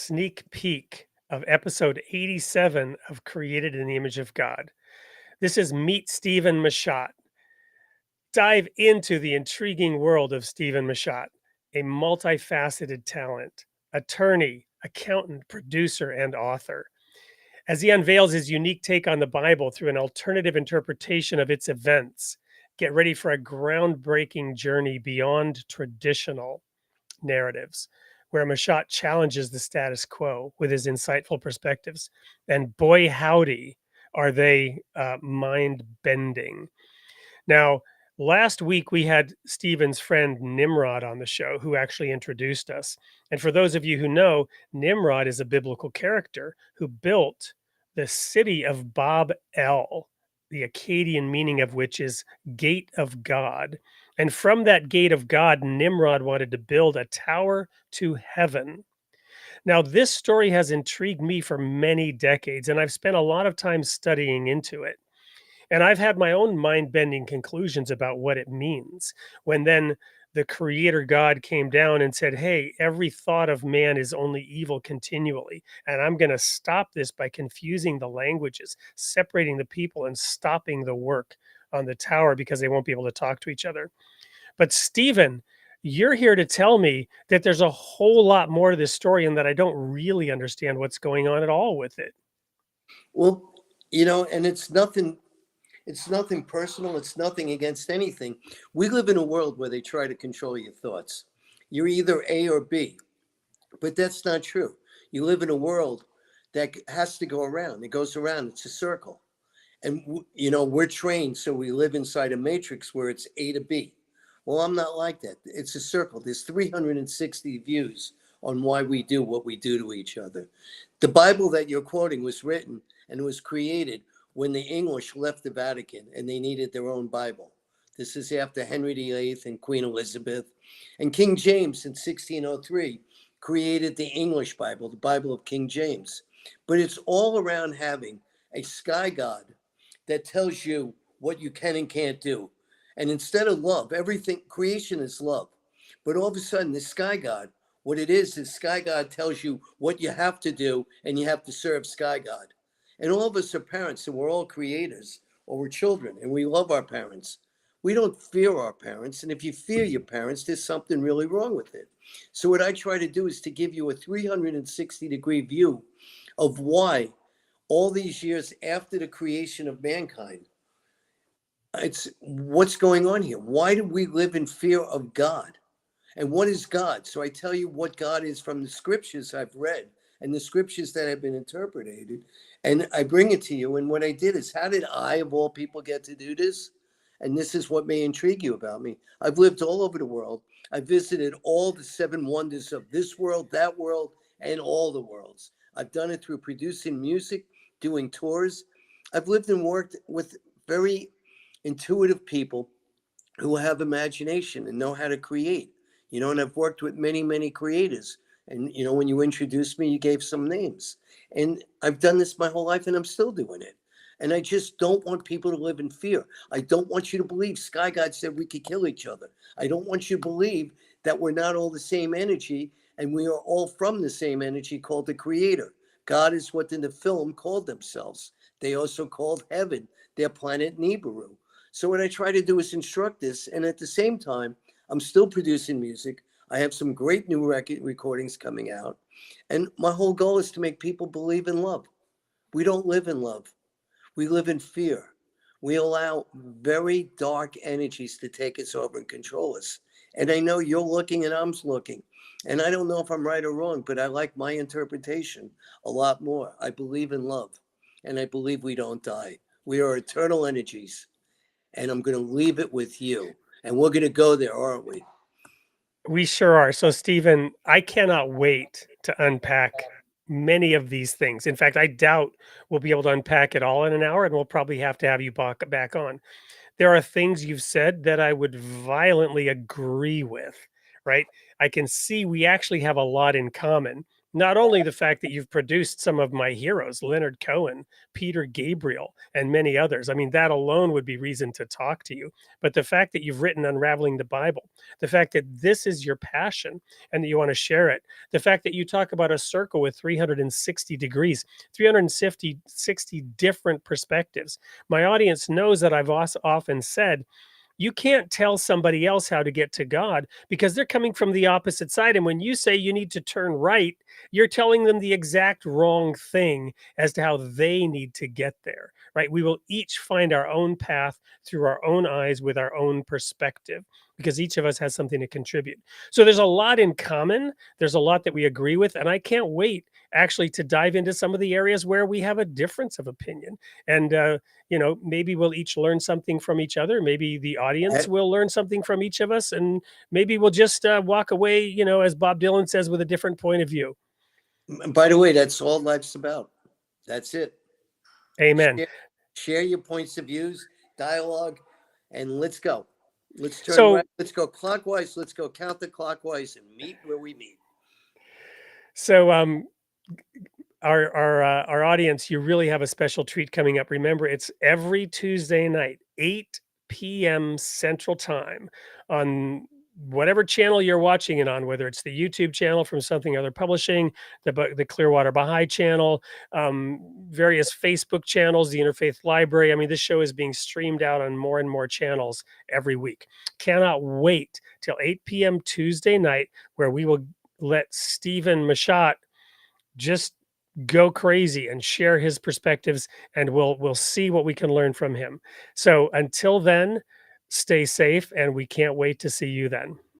sneak peek of episode 87 of Created in the Image of God. This is Meet Steven Machat. Dive into the intriguing world of Steven Machat, a multifaceted talent, attorney, accountant, producer, and author. As he unveils his unique take on the Bible through an alternative interpretation of its events, get ready for a groundbreaking journey beyond traditional narratives, where Machat challenges the status quo with his insightful perspectives. And boy, howdy, are they mind bending. Now, last week we had Stephen's friend Nimrod on the show, who actually introduced us. And for those of you who know, Nimrod is a biblical character who built the city of Bab El, the Akkadian meaning of which is gate of God. And from that gate of God, Nimrod wanted to build a tower to heaven. Now, this story has intrigued me for many decades, and I've spent a lot of time studying into it. And I've had my own mind bending conclusions about what it means when then the creator God came down and said, hey, every thought of man is only evil continually. And I'm going to stop this by confusing the languages, separating the people, and stopping the work on the tower because they won't be able to talk to each other. But Stephen, you're here to tell me that there's a whole lot more to this story and that I don't really understand what's going on at all with it. Well, and it's nothing personal. It's nothing against anything. We live in a world where they try to control your thoughts. You're either A or B, but that's not true. You live in a world that has to go around. It goes around. It's a circle. And, we're trained, so we live inside a matrix where it's A to B. Well, I'm not like that. It's a circle. There's 360 views on why we do what we do to each other. The Bible that you're quoting was written and was created when the English left the Vatican and they needed their own Bible. This is after Henry VIII and Queen Elizabeth. And King James in 1603 created the English Bible, the Bible of King James. But it's all around having a sky god that tells you what you can and can't do. And instead of love, everything, creation is love. But all of a sudden, the sky god, what it is sky god tells you what you have to do, and you have to serve sky god. And all of us are parents, and we're all creators, or we're children, and we love our parents. We don't fear our parents. And if you fear your parents, there's something really wrong with it. So what I try to do is to give you a 360-degree view of why all these years after the creation of mankind, it's what's going on here. Why do we live in fear of God? And what is God? So I tell you what God is from the scriptures I've read and the scriptures that have been interpreted. And I bring it to you. And what I did is, how did I, of all people, get to do this? And this is what may intrigue you about me. I've lived all over the world. I visited all the 7 wonders of this world, that world, and all the worlds. I've done it through producing music, doing tours. I've lived and worked with very intuitive people who have imagination and know how to create, and I've worked with many, many creators. And, when you introduced me, you gave some names. And I've done this my whole life, and I'm still doing it. And I just don't want people to live in fear. I don't want you to believe Sky God said we could kill each other. I don't want you to believe that we're not all the same energy, and we are all from the same energy called the Creator. God is what in the film called themselves. They also called heaven their planet Nibiru. So what I try to do is instruct this, and at the same time, I'm still producing music. I have some great new recordings coming out, and my whole goal is to make people believe in love. We don't live in love. We live in fear. We allow very dark energies to take us over and control us. And I know you're looking and I'm looking. And I don't know if I'm right or wrong, but I like my interpretation a lot more. I believe in love, and I believe we don't die. We are eternal energies. And I'm going to leave it with you. And we're going to go there, aren't we? We sure are. So, Stephen, I cannot wait to unpack many of these things. In fact, I doubt we'll be able to unpack it all in an hour, and we'll probably have to have you back on. There are things you've said that I would violently agree with, right? I can see we actually have a lot in common. Not only the fact that you've produced some of my heroes, Leonard Cohen, Peter Gabriel, and many others. I mean, that alone would be reason to talk to you. But the fact that you've written Unraveling the Bible, the fact that this is your passion and that you want to share it, the fact that you talk about a circle with 360 degrees, 360 different perspectives. My audience knows that I've also often said, you can't tell somebody else how to get to God because they're coming from the opposite side. And when you say you need to turn right, you're telling them the exact wrong thing as to how they need to get there, right? We will each find our own path through our own eyes with our own perspective because each of us has something to contribute. So there's a lot in common. There's a lot that we agree with. And I can't wait actually to dive into some of the areas where we have a difference of opinion. And, maybe we'll each learn something from each other. Maybe the audience And, will learn something from each of us, and maybe we'll just walk away, as Bob Dylan says, with a different point of view. by the way, that's all life's about. That's it. Amen. Share, share your points of views, dialogue, and let's go. Let's turn right. So, Let's go clockwise. Let's go counterclockwise and meet where we meet. so our audience, you really have a special treat coming up. Remember, it's every Tuesday night, 8 p.m. Central Time on whatever channel you're watching it on, whether it's the YouTube channel from Something Other Publishing, the Clearwater Baha'i channel, various Facebook channels, the Interfaith Library. I mean, this show is being streamed out on more and more channels every week. Cannot wait till 8 p.m. Tuesday night, where we will let Steven Machat just go crazy and share his perspectives, and we'll see what we can learn from him. So until then, stay safe, and we can't wait to see you then.